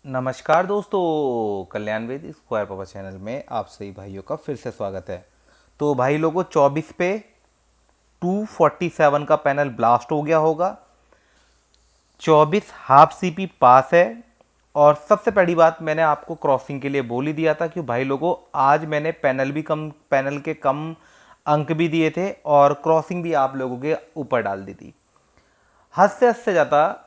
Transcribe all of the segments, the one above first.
नमस्कार दोस्तों, कल्याण वेद स्क्वायर पापा चैनल में आप सभी भाइयों का फिर से स्वागत है। तो भाई लोगों 24 पे 247 का पैनल ब्लास्ट हो गया होगा। 24 हाफ सीपी पास है। और सबसे पहली बात मैंने आपको क्रॉसिंग के लिए बोल ही दिया था कि भाई लोगों आज मैंने पैनल के कम अंक भी दिए थे और क्रॉसिंग भी आप लोगों के ऊपर डाल दी थी। हद से ज़्यादा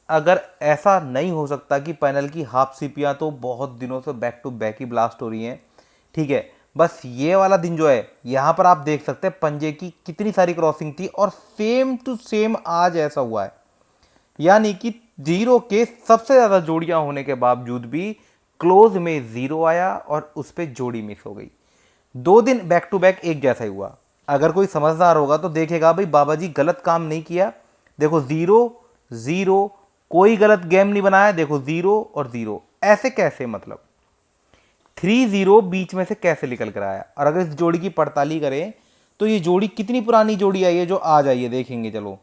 अगर ऐसा नहीं हो सकता कि पैनल की हाफ सीपियाँ तो बहुत दिनों से बैक टू बैक ही ब्लास्ट हो रही हैं। ठीक है, बस ये वाला दिन जो है यहाँ पर आप देख सकते हैं पंजे की कितनी सारी क्रॉसिंग थी और सेम टू सेम आज ऐसा हुआ है। यानी कि जीरो के सबसे ज़्यादा जोड़ियाँ होने के बावजूद भी क्लोज में जीरो आया और उस पर जोड़ी मिस हो गई। 2 दिन बैक टू बैक एक जैसा ही हुआ। अगर कोई समझदार होगा तो देखेगा भाई बाबा जी गलत काम नहीं किया। देखो जीरो जीरो, कोई गलत गेम नहीं बनाया। देखो जीरो और जीरो, ऐसे कैसे, मतलब 3-0 बीच में से कैसे निकल कर आया। और अगर इस जोड़ी की पड़ताली करें तो ये जोड़ी कितनी पुरानी जोड़ी आई है जो आज आई है, देखेंगे। चलो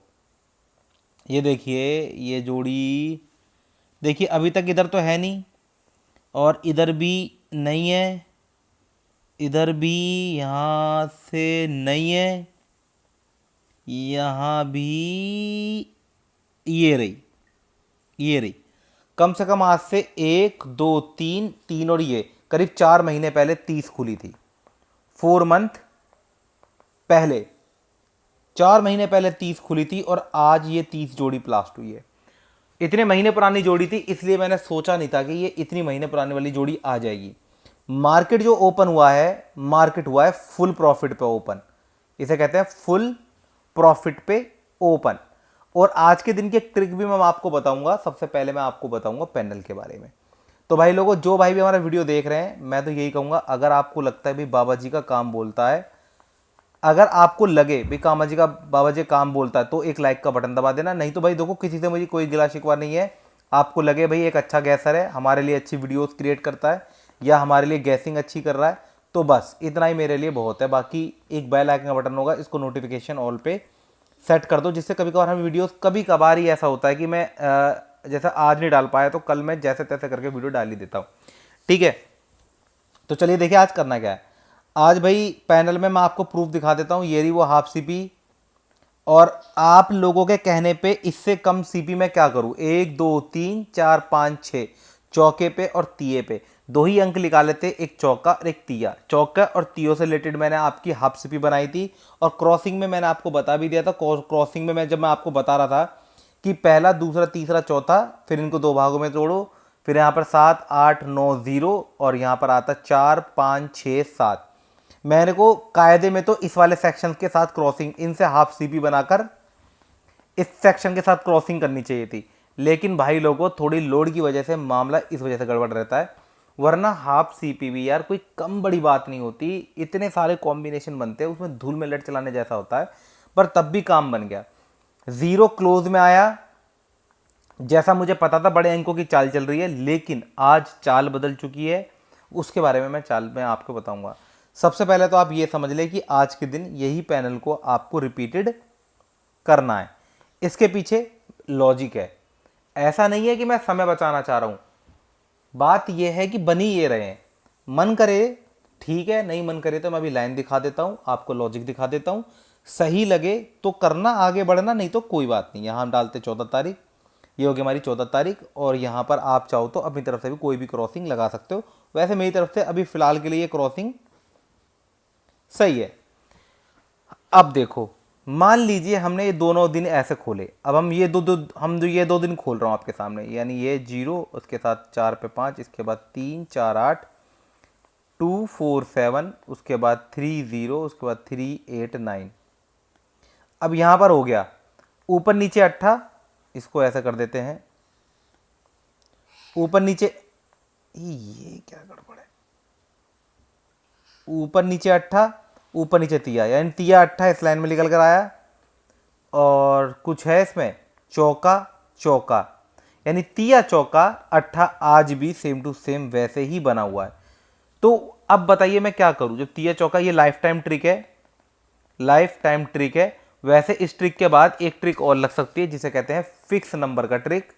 ये देखिए, ये जोड़ी देखिए अभी तक इधर तो है नहीं और इधर भी नहीं है, इधर भी यहाँ से नहीं है, यहाँ भी, ये रही। कम से कम आज से 1 2 3 और ये करीब 4 महीने पहले 30 खुली थी। 4 मंथ पहले, 4 महीने पहले 30 खुली थी और आज ये 30 जोड़ी प्लास्ट हुई है। इतने महीने पुरानी जोड़ी थी, इसलिए मैंने सोचा नहीं था कि ये इतनी महीने पुरानी वाली जोड़ी आ जाएगी। मार्केट जो ओपन हुआ है, मार्केट हुआ है फुल प्रॉफिट पे ओपन। इसे कहते हैं फुल प्रॉफिट पे ओपन। और आज के दिन की एक ट्रिक भी मैं आपको बताऊंगा। सबसे पहले मैं आपको बताऊंगा पैनल के बारे में। तो भाई लोगों, जो भाई भी हमारा वीडियो देख रहे हैं, मैं तो यही कहूंगा, अगर आपको लगता है भाई बाबा जी का काम बोलता है, अगर आपको लगे भाई बाबा जी काम बोलता है तो एक लाइक का बटन दबा देना। नहीं तो भाई देखो, किसी से मुझे कोई गिला शिकवा नहीं है। आपको लगे भाई एक अच्छा गैसर है, हमारे लिए अच्छी वीडियोस क्रिएट करता है या हमारे लिए गैसिंग अच्छी कर रहा है, तो बस इतना ही मेरे लिए बहुत है। बाकी एक बेल आइकन का बटन होगा, इसको नोटिफिकेशन ऑल पे सेट कर दो, जिससे कभी कभार हम वीडियोस, कभी कभार ही ऐसा होता है कि मैं जैसा आज नहीं डाल पाया तो कल मैं जैसे तैसे करके वीडियो डाल ही देता हूँ। ठीक है, तो चलिए देखिए आज करना क्या है। आज भाई पैनल में मैं आपको प्रूफ दिखा देता हूँ। ये रही वो हाफ सीपी। और आप लोगों के कहने पे इससे कम सीपी मैं क्या करूँ, 1 2 3 4 5 6 चौके पे और तिये पे दो ही अंक निकाले थे, एक चौका और एक तिया। चौका और तियों से रिलेटेड मैंने आपकी हाफ सीपी बनाई थी और क्रॉसिंग में मैंने आपको बता भी दिया था। क्रॉसिंग में जब मैं आपको बता रहा था कि पहला दूसरा तीसरा चौथा, फिर इनको दो भागों में तोड़ो, फिर यहाँ पर 7 8 9 0 और यहाँ पर आता 4 5 6 7। मैंने को कायदे में तो इस वाले सेक्शन के साथ क्रॉसिंग, इनसे हाफ सीपी बनाकर इस सेक्शन के साथ क्रॉसिंग करनी चाहिए थी। लेकिन भाई लोगों थोड़ी लोड की वजह से मामला इस वजह से गड़बड़ रहता है। वरना हाफ सीपी भी यार कोई कम बड़ी बात नहीं होती। इतने सारे कॉम्बिनेशन बनते हैं, उसमें धूल में लट चलाने जैसा होता है, पर तब भी काम बन गया। जीरो क्लोज में आया, जैसा मुझे पता था बड़े अंकों की चाल चल रही है, लेकिन आज चाल बदल चुकी है। उसके बारे में मैं आपको बताऊंगा। सबसे पहले तो आप ये समझ लें कि आज के दिन यही पैनल को आपको रिपीटेड करना है। इसके पीछे लॉजिक है। ऐसा नहीं है कि मैं समय बचाना चाह रहा हूं। बात यह है कि बनी ये रहे हैं। मन करे ठीक है, नहीं मन करे तो मैं अभी लाइन दिखा देता हूं, आपको लॉजिक दिखा देता हूं। सही लगे तो करना, आगे बढ़ना, नहीं तो कोई बात नहीं। यहां हम डालते 14 तारीख, ये होगी हमारी 14 तारीख। और यहाँ पर आप चाहो तो अपनी तरफ से भी कोई भी क्रॉसिंग लगा सकते हो। वैसे मेरी तरफ से अभी फिलहाल के लिए ये क्रॉसिंग सही है। अब देखो, मान लीजिए हमने ये दोनों दिन ऐसे खोले। अब हम ये ये 2 दिन खोल रहा हूँ आपके सामने। यानी ये 0, उसके साथ 4 पे 5, इसके बाद 3 4 8 2 4 7, उसके बाद 3 0, उसके बाद 3 8 9। अब यहाँ पर हो गया ऊपर नीचे अट्ठा, इसको ऐसा कर देते हैं ऊपर नीचे। ये क्या गड़बड़ है, ऊपर नीचे अट्ठा, ऊपर नीचे तिया, यानी तिया अट्ठा इस लाइन में निकल कर आया। और कुछ है इसमें चौका चौका, यानी तिया चौका अट्ठा आज भी सेम टू सेम वैसे ही बना हुआ है। तो अब बताइए मैं क्या करूं। जब तिया चौका, ये लाइफ टाइम ट्रिक है, लाइफ टाइम ट्रिक है। वैसे इस ट्रिक के बाद एक ट्रिक और लग सकती है जिसे कहते हैं फिक्स नंबर का ट्रिक।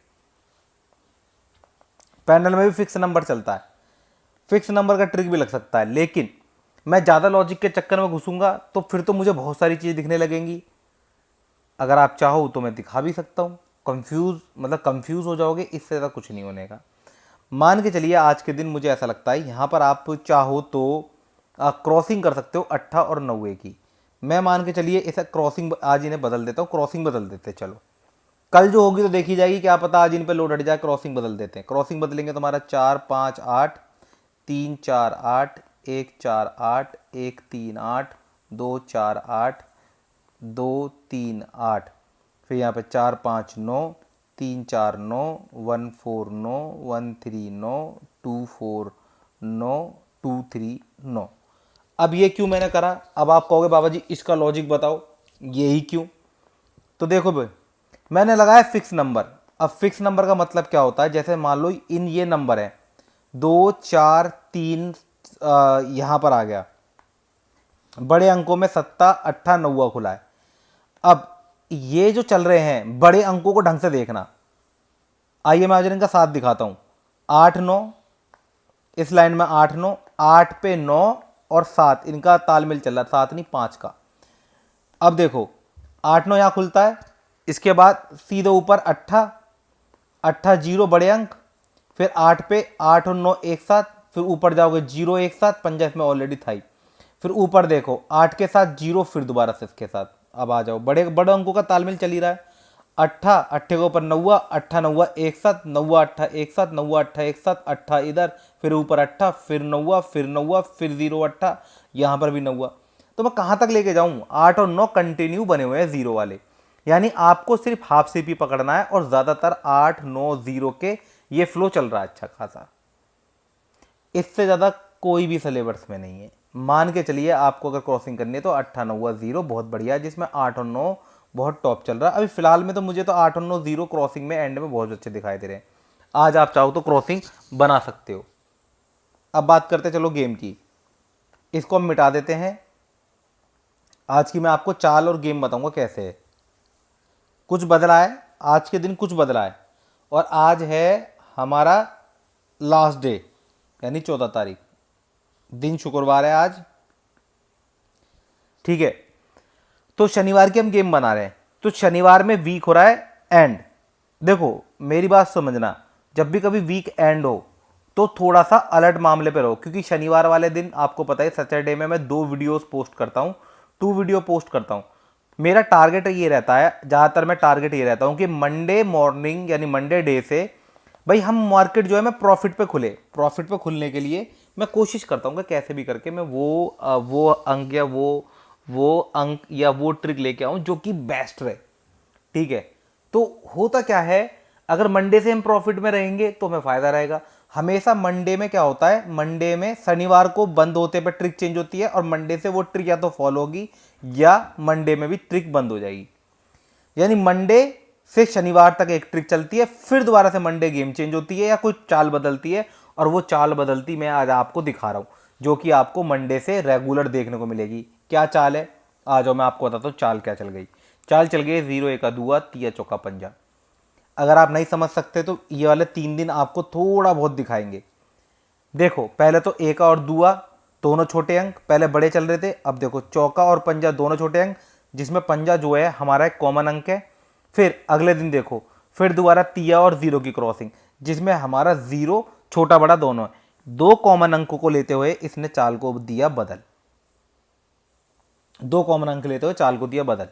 पैनल में भी फिक्स नंबर चलता है, फिक्स नंबर का ट्रिक भी लग सकता है, लेकिन मैं ज़्यादा लॉजिक के चक्कर में घुसूंगा तो फिर तो मुझे बहुत सारी चीज़ें दिखने लगेंगी। अगर आप चाहो तो मैं दिखा भी सकता हूँ, कंफ्यूज हो जाओगे, इससे ज़्यादा कुछ नहीं होने का। मान के चलिए आज के दिन मुझे ऐसा लगता है यहाँ पर आप चाहो तो क्रॉसिंग कर सकते हो 8 और 9 की। मैं मान के चलिए इसे क्रॉसिंग आज इन्हें बदल देता हूँ, क्रॉसिंग बदल देते चलो, कल जो होगी तो देखी जाएगी, क्या पता आज इन पे लोड हट जाए। क्रॉसिंग बदल देते हैं, क्रॉसिंग बदलेंगे तो हमारा 4 5 8, 3 4 8, 1 4 8, 1 3 8, 2 4 8, 2 3 8, फिर यहाँ पे 4 5 9, 3 4 9, 1 4 9, 1 3 9, 2 4 9, 2 3 9। अब ये क्यों मैंने करा? अब आप कहोगे बाबा जी इसका लॉजिक बताओ, यही क्यों? तो देखो भाई, मैंने लगाया फिक्स नंबर। अब फिक्स नंबर का मतलब क्या होता है, जैसे मान लो इन ये नंबर है 2 4 3, यहाँ पर आ गया बड़े अंकों में 7 8 9 खुला है। अब ये जो चल रहे हैं बड़े अंकों को ढंग से देखना, आइए मैं आज इनका साथ दिखाता हूं। 8 9, इस लाइन में 8 9, 8 पे 9 और 7, इनका तालमेल चल रहा है, 7 नहीं 5 का। अब देखो 8 9 यहां खुलता है, इसके बाद सीधे ऊपर 8 8 जीरो बड़े अंक, फिर 8 पे 8 और 9 एक साथ, फिर ऊपर जाओगे 0 एक साथ, पंजा इसमें ऑलरेडी था ही। फिर ऊपर देखो 8 के साथ 0, फिर दोबारा से इसके साथ। अब आ जाओ, बड़े बड़े अंकों का तालमेल चल ही रहा है। 8 8 के ऊपर 9, 8 9 एक साथ, 9 8 एक साथ, 9 8 एक साथ, 8 इधर, फिर ऊपर 8, फिर 9, फिर 9, फिर 0 8, यहां पर भी 9। तो मैं कहां तक लेके जाऊं? 8 और 9 कंटिन्यू बने हुए हैं जीरो वाले, यानी आपको सिर्फ हाफ सीपी पकड़ना है और ज्यादातर 8 9 0 के ये फ्लो चल रहा है अच्छा खासा। इससे ज्यादा कोई भी सिलेबस में नहीं है। मान के चलिए आपको अगर क्रॉसिंग करनी है तो 8 9 0 बहुत बढ़िया है, जिसमें 8 और 9 बहुत टॉप चल रहा है। अभी फिलहाल में तो मुझे तो 8 और 9 0 क्रॉसिंग में एंड में बहुत अच्छे दिखाई दे रहे हैं। आज आप चाहो तो क्रॉसिंग बना सकते हो। अब बात करते चलो गेम की, इसको हम मिटा देते हैं। आज की मैं आपको चाल और गेम बताऊंगा कैसे है। कुछ बदला है आज के दिन, कुछ बदला है, और आज है हमारा लास्ट डे, यानी 14 तारीख, दिन शुक्रवार है आज, ठीक है। तो शनिवार की हम गेम बना रहे हैं, तो शनिवार में वीक हो रहा है एंड। देखो मेरी बात समझना, जब भी कभी वीक एंड हो तो थोड़ा सा अलर्ट मामले पे रहो, क्योंकि शनिवार वाले दिन आपको पता है सैटरडे में मैं 2 वीडियोस पोस्ट करता हूं, 2 वीडियो पोस्ट करता हूं। मेरा टारगेट ये रहता है, ज़्यादातर मैं टारगेट ये रहता हूं कि मंडे मॉर्निंग यानी मंडे डे से भाई हम मार्केट जो है मैं प्रॉफिट पे खुले, प्रॉफिट पे खुलने के लिए मैं कोशिश करता हूं कि कैसे भी करके मैं वो अंक या वो अंक या वो ट्रिक लेके आऊं जो कि बेस्ट रहे, ठीक है। तो होता क्या है, अगर मंडे से हम प्रॉफिट में रहेंगे तो हमें फायदा रहेगा। हमेशा मंडे में क्या होता है, मंडे में शनिवार को बंद होते पे ट्रिक चेंज होती है, और मंडे से वो ट्रिक या तो फॉलो होगी या मंडे में भी ट्रिक बंद हो जाएगी। यानी मंडे से शनिवार तक एक ट्रिक चलती है, फिर दोबारा से मंडे गेम चेंज होती है या कोई चाल बदलती है, और वो चाल बदलती मैं आज आपको दिखा रहा हूं, जो कि आपको मंडे से रेगुलर देखने को मिलेगी। क्या चाल है, आ जाओ मैं आपको बताता हूँ चाल क्या चल गई। चाल चल गई 0 1 दुआ, 3 चौका पंजा। अगर आप नहीं समझ सकते तो ये वाले 3 दिन आपको थोड़ा बहुत दिखाएंगे। देखो पहले तो एका और दुआ दोनों छोटे अंक पहले बड़े चल रहे थे, अब देखो चौका और पंजा दोनों छोटे अंक, जिसमें पंजा जो है हमारा एक कॉमन अंक है। फिर अगले दिन देखो फिर दोबारा तिया और 0 की क्रॉसिंग, जिसमें हमारा 0 छोटा बड़ा दोनों है। 2 कॉमन अंकों को लेते हुए इसने चाल को दिया बदल, 2 कॉमन अंक लेते हुए चाल को दिया बदल।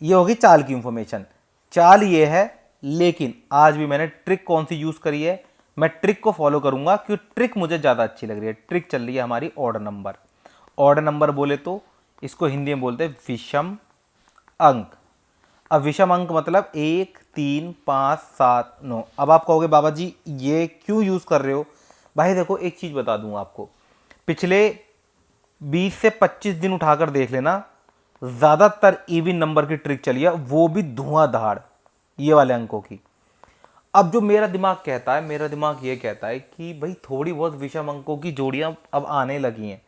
ये होगी चाल की इंफॉर्मेशन। चाल ये है, लेकिन आज भी मैंने ट्रिक कौन सी यूज करी है, मैं ट्रिक को फॉलो करूंगा क्योंकि ट्रिक मुझे ज्यादा अच्छी लग रही है। ट्रिक चल रही है हमारी ऑड नंबर। ऑड नंबर बोले तो इसको हिंदी में बोलते हैं विषम अंक। अब विषम अंक मतलब 1 3 5 7 9। अब आप कहोगे बाबा जी ये क्यों यूज कर रहे हो? भाई देखो एक चीज बता दूं आपको, पिछले 20 से 25 दिन उठाकर देख लेना, ज्यादातर इवन नंबर की ट्रिक चली है, वो भी धुआंधार ये वाले अंकों की। अब जो मेरा दिमाग कहता है, मेरा दिमाग ये कहता है कि भाई थोड़ी बहुत विषम अंकों की जोड़ियां अब आने लगी हैं।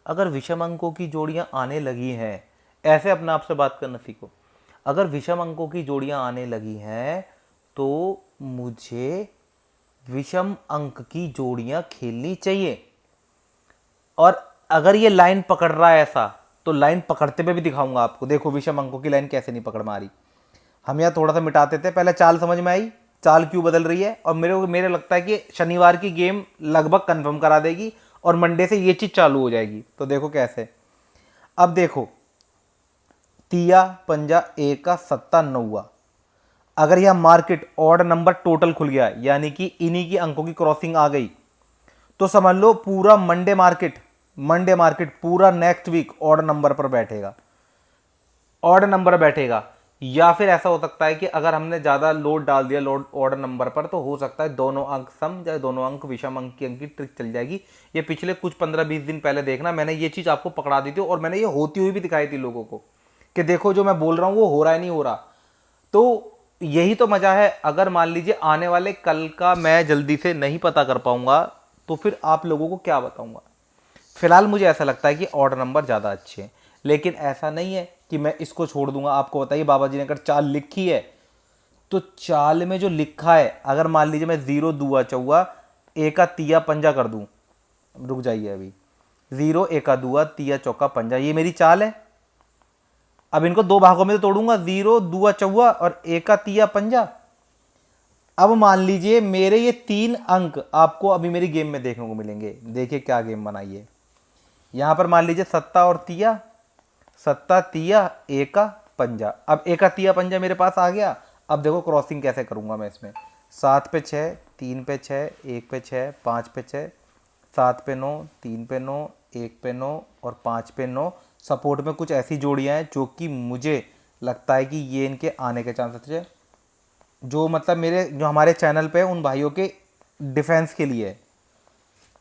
अगर विषम अंकों की जोड़ियां आने लगी हैं, ऐसे अपने आप से बात करना सीखो। अगर विषम अंकों की जोड़ियां आने लगी हैं तो मुझे विषम अंक की जोड़ियां खेलनी चाहिए। और अगर ये लाइन पकड़ रहा है ऐसा, तो लाइन पकड़ते हुए भी दिखाऊंगा आपको। देखो विषम अंकों की लाइन कैसे नहीं पकड़ मारी। हम यहाँ थोड़ा सा मिटाते थे, पहले चाल समझ में आई, चाल क्यों बदल रही है। और मेरे लगता है कि शनिवार की गेम लगभग कंफर्म करा देगी और मंडे से ये चीज चालू हो जाएगी। तो देखो कैसे, अब देखो तिया पंजा एका सत्ता नौवा, अगर यह मार्केट ऑड नंबर टोटल खुल गया, यानी कि इन्हीं की अंकों की क्रॉसिंग आ गई, तो समझ लो पूरा मंडे मार्केट पूरा नेक्स्ट वीक ऑड नंबर पर बैठेगा, ऑड नंबर बैठेगा। या फिर ऐसा हो सकता है कि अगर हमने ज्यादा लोड डाल दिया लोड ऑड नंबर पर, तो हो सकता है दोनों अंक सम या दोनों अंक विषम अंक की ट्रिक चल जाएगी। ये पिछले कुछ 15-20 दिन पहले देखना, मैंने ये चीज आपको पकड़ा दी थी और मैंने ये होती हुई भी दिखाई थी लोगों को कि देखो जो मैं बोल रहा हूं वो हो रहा है नहीं हो रहा। तो यही तो मजा है। अगर मान लीजिए आने वाले कल का मैं जल्दी से नहीं पता कर पाऊंगा, तो फिर आप लोगों को क्या बताऊंगा। फिलहाल मुझे ऐसा लगता है कि ऑड नंबर ज़्यादा अच्छे हैं, लेकिन ऐसा नहीं है कि मैं इसको छोड़ दूंगा। आपको बताइए, बाबा जी ने अगर चाल लिखी है, तो चाल में जो लिखा है, अगर मान लीजिए मैं 0 दुआ चौवा एका तिया पंजा कर दूं, रुक जाइए अभी, 0 एका दुआ तिया चौका पंजा, ये मेरी चाल है। अब इनको दो भागों में तो तोड़ूंगा, 0 दुआ चौवा और एका तिया पंजा। अब मान लीजिए मेरे ये 3 अंक आपको अभी मेरी गेम में देखने को मिलेंगे। देखिए क्या गेम बनाई है। यहां पर मान लीजिए सत्ता तिया एका पंजा। अब एका तिया पंजा मेरे पास आ गया। अब देखो क्रॉसिंग कैसे करूंगा मैं इसमें। 7 पे 6, 3 पे 6, 1 पे 6, 5 पे 6, 7 पे 9, 3 पे 9, 1 पे 9 और 5 पे 9। सपोर्ट में कुछ ऐसी जोड़ियां हैं जो कि मुझे लगता है कि ये इनके आने के चांसेस है, जो मतलब मेरे जो हमारे चैनल पे उन भाइयों के डिफेंस के लिए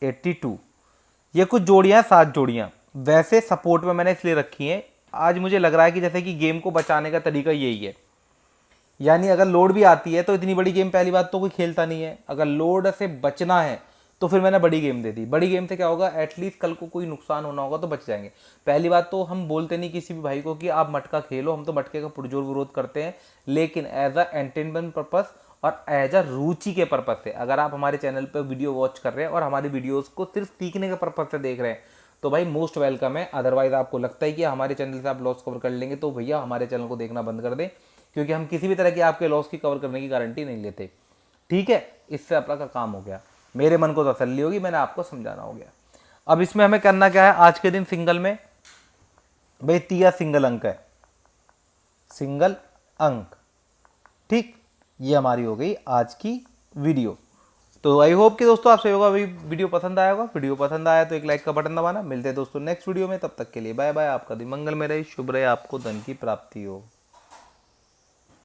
82। ये कुछ जोड़ियां, 7 जोड़ियां वैसे सपोर्ट में मैंने इसलिए रखी हैं। आज मुझे लग रहा है कि जैसे कि गेम को बचाने का तरीका यही है, यानी अगर लोड भी आती है तो इतनी बड़ी गेम पहली बात तो कोई खेलता नहीं है। अगर लोड से बचना है तो फिर मैंने बड़ी गेम दे दी। बड़ी गेम से क्या होगा, एटलीस्ट कल को कोई नुकसान होना होगा तो बच जाएंगे। पहली बात तो हम बोलते नहीं किसी भी भाई को कि आप मटका खेलो, हम तो मटके का पुरजोर विरोध करते हैं, लेकिन एज अ एंटरटेनमेंट पर्पस और एज अ रुचि के पर्पज से अगर आप हमारे चैनल पर वीडियो वॉच कर रहे हैं और हमारी वीडियोज को सिर्फ सीखने के पर्पज से देख रहे हैं, तो भाई मोस्ट वेलकम है। अदरवाइज आपको लगता है कि हमारे चैनल से आप लॉस कवर कर लेंगे, तो भैया हमारे चैनल को देखना बंद कर दें, क्योंकि हम किसी भी तरह की आपके लॉस की कवर करने की गारंटी नहीं लेते। ठीक है, इससे अपना का काम हो गया, मेरे मन को तसल्ली होगी, मैंने आपको समझाना हो गया। अब इसमें हमें करना क्या है, आज के दिन सिंगल में भाई तिया सिंगल अंक है, सिंगल अंक। ठीक, ये हमारी हो गई आज की वीडियो। तो आई होप कि दोस्तों आपसे होगा वीडियो पसंद आया होगा। वीडियो पसंद आया तो एक लाइक का बटन दबाना। मिलते हैं दोस्तों नेक्स्ट वीडियो में, तब तक के लिए बाय बाय। आपका दिन मंगल में रहे, शुभ रहे, आपको धन की प्राप्ति हो।